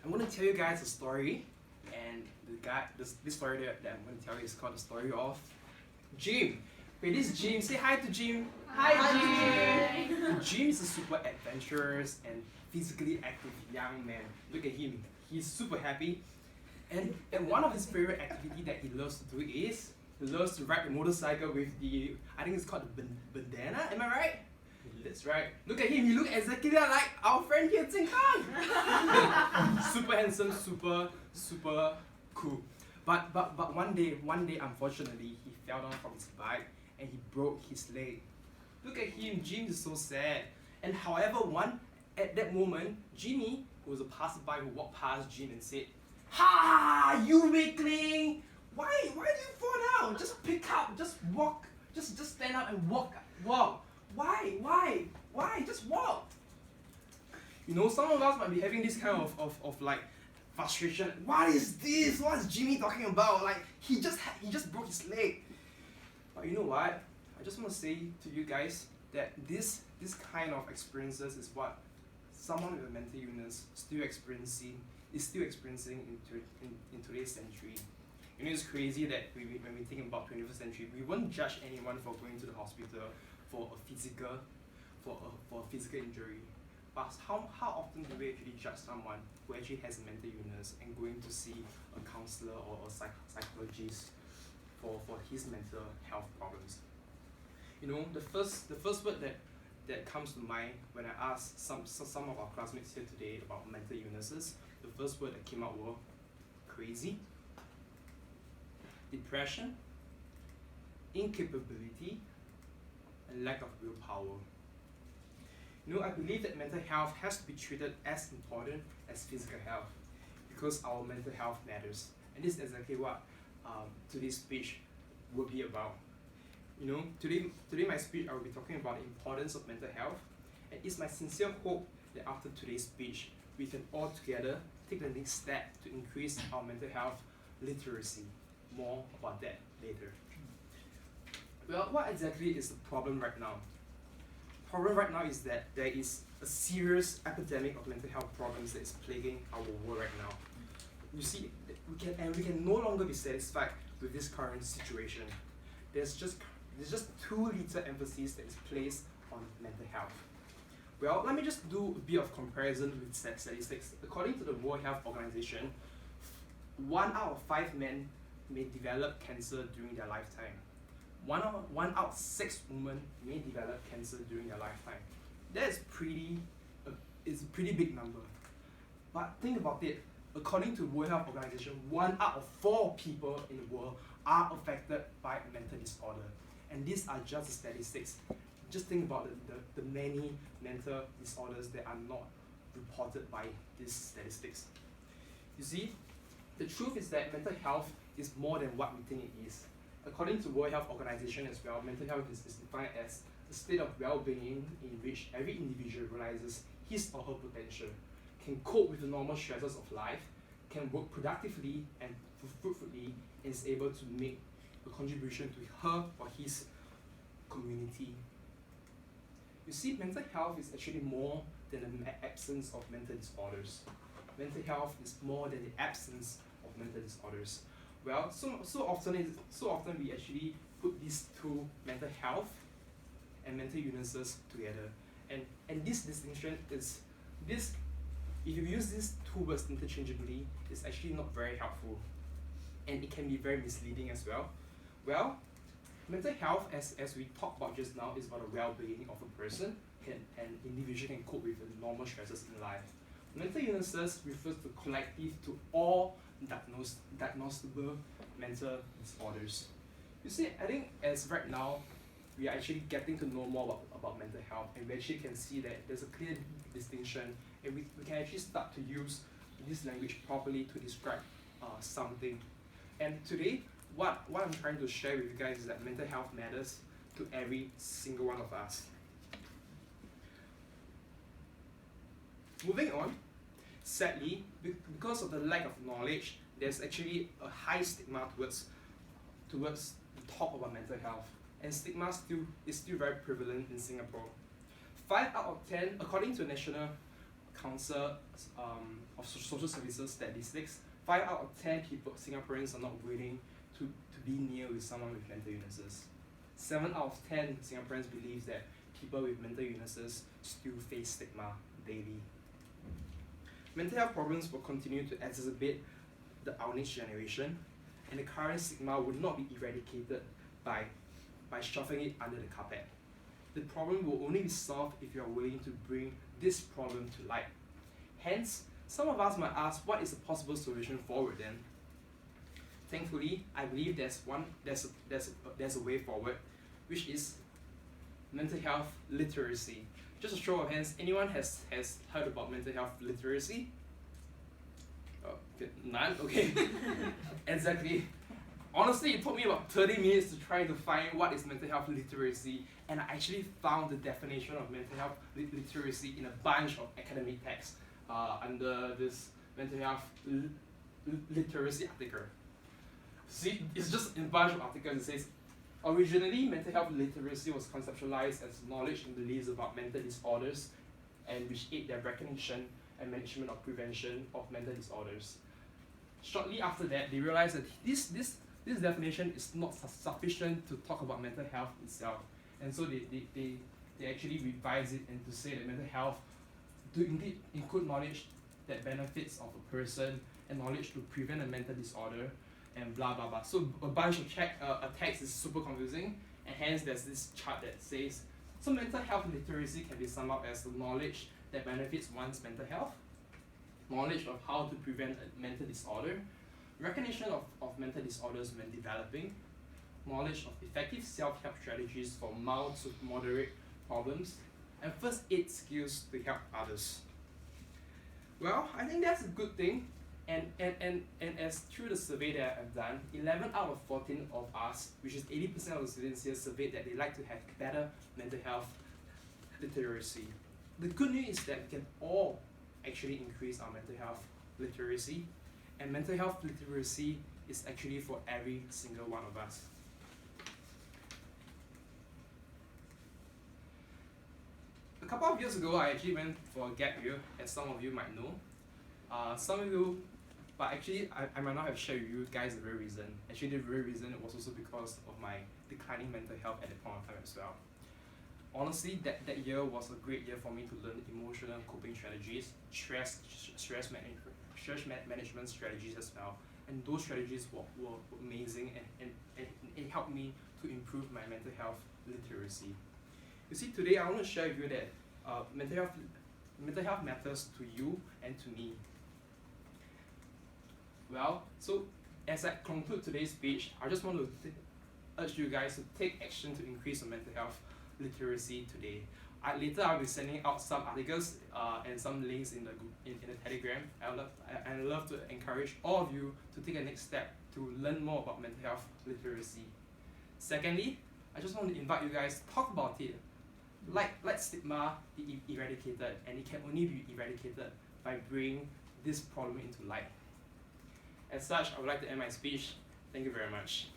I'm going to tell you guys a story, and this story that I'm going to tell you is called the story of Jim. Okay, this is Jim. Say hi to Jim. Hi, Jim. Jim is a super adventurous and physically active young man. Look at him. He's super happy. And one of his favorite activity that he loves to do is he loves to ride a motorcycle with the, I think it's called the bandana. Am I right? That's right. Look at him. He looks exactly like our friend here, Jing Kang. Super handsome, super cool. But one day, unfortunately, he fell down from his bike and he broke his leg. Look at him. Jim is so sad. And however, at that moment, Jimmy, who was a passerby who walked past Jim and said, "Ha! You weakling! Why do you fall down? Just pick up. Just walk. Just stand up and walk. Why? Just walk." You know, some of us might be having this kind of like frustration. What is this? What is Jimmy talking about? Like he just broke his leg. But you know what? I just want to say to you guys that this kind of experiences is what someone with a mental illness is still experiencing in today's century. You know, it's crazy that when we think about 21st century, we won't judge anyone for going to the hospital for a physical injury. But how often do we actually judge someone who actually has a mental illness and going to see a counselor or a psychologist for his mental health problems? You know, the first word that comes to mind when I asked some of our classmates here today about mental illnesses, the first word that came out were crazy, depression, incapability, and lack of willpower. You know, I believe that mental health has to be treated as important as physical health because our mental health matters. And this is exactly what today's speech will be about. You know, today my speech I will be talking about the importance of mental health, and it's my sincere hope that after today's speech we can all together take the next step to increase our mental health literacy. More about that later. Well, what exactly is the problem right now? The problem right now is that there is a serious epidemic of mental health problems that is plaguing our world right now. You see, we can no longer be satisfied with this current situation. There's just too little emphasis that is placed on mental health. Well, let me just do a bit of comparison with statistics. According to the World Health Organization, 1 out of 5 men may develop cancer during their lifetime. One out of 6 women may develop cancer during their lifetime. That's it's a pretty big number. But think about it. According to the World Health Organization, 1 out of 4 people in the world are affected by a mental disorder. And these are just the statistics. Just think about the many mental disorders that are not reported by these statistics. You see, the truth is that mental health is more than what we think it is. According to World Health Organization as well, mental health is defined as a state of well-being in which every individual realizes his or her potential, can cope with the normal stresses of life, can work productively and fruitfully, and is able to make a contribution to her or his community. You see, mental health is actually more than the absence of mental disorders. Mental health is more than the absence of mental disorders. Well, so often we actually put these two, mental health and mental illnesses, together. And this distinction is if you use these two words interchangeably, it's actually not very helpful. And it can be very misleading as well. Well, mental health, as we talked about just now, is about the well-being of a person, and an individual can cope with the normal stresses in life. Mental illnesses refers to collective to all diagnosable mental disorders. You see, I think as right now, we are actually getting to know more about mental health, and we actually can see that there's a clear distinction, and we can actually start to use this language properly to describe something. And today, what I'm trying to share with you guys is that mental health matters to every single one of us. Moving on, sadly, because of the lack of knowledge, there's actually a high stigma towards the talk about mental health, and stigma is still very prevalent in Singapore. 5 out of 10, according to a national Council of Social Services statistics, 5 out of 10 Singaporeans are not willing to be near with someone with mental illnesses. 7 out of 10 Singaporeans believe that people with mental illnesses still face stigma daily. Mental health problems will continue to exacerbate our next generation, and the current stigma will not be eradicated by shoving it under the carpet. The problem will only be solved if you are willing to bring this problem to light. Hence, some of us might ask, what is a possible solution forward then? Thankfully, I believe there's a way forward, which is mental health literacy. Just a show of hands, anyone has heard about mental health literacy? Oh, okay. None? Okay. Exactly. Honestly, it took me about 30 minutes to try to find what is mental health literacy, and I actually found the definition of mental health literacy in a bunch of academic texts under this mental health literacy article. See, it's just in a bunch of articles. It says, originally, mental health literacy was conceptualized as knowledge and beliefs about mental disorders, and which aid their recognition and management or prevention of mental disorders. Shortly after that, they realized that this definition is not sufficient to talk about mental health itself, and so they actually revised it and to say that mental health to indeed include knowledge that benefits of a person and knowledge to prevent a mental disorder and blah blah blah. So a bunch of text is super confusing, and hence there's this chart that says, so mental health literacy can be summed up as the knowledge that benefits one's mental health, knowledge of how to prevent a mental disorder, recognition of mental disorders when developing, knowledge of effective self-help strategies for mild to moderate problems, and first aid skills to help others. Well, I think that's a good thing, and as through the survey that I've done, 11 out of 14 of us, which is 80% of the students here, surveyed that they like to have better mental health literacy. The good news is that we can all actually increase our mental health literacy, and mental health literacy is actually for every single one of us. A couple of years ago, I actually went for a gap year, as some of you might know. Some of you, but actually I might not have shared with you guys the very reason. Actually, the very reason was also because of my declining mental health at that point of time as well. Honestly, that year was a great year for me to learn emotional coping strategies, stress management strategies as well. And those strategies were amazing, and it helped me to improve my mental health literacy. You see, today I want to share with you that mental health matters to you and to me. Well, so as I conclude today's speech, I just want to urge you guys to take action to increase your mental health literacy today. Later I'll be sending out some articles and some links in the Telegram. I'd love to encourage all of you to take a next step to learn more about mental health literacy. Secondly, I just want to invite you guys to talk about it. Let stigma be eradicated, and it can only be eradicated by bringing this problem into light. As such, I would like to end my speech. Thank you very much.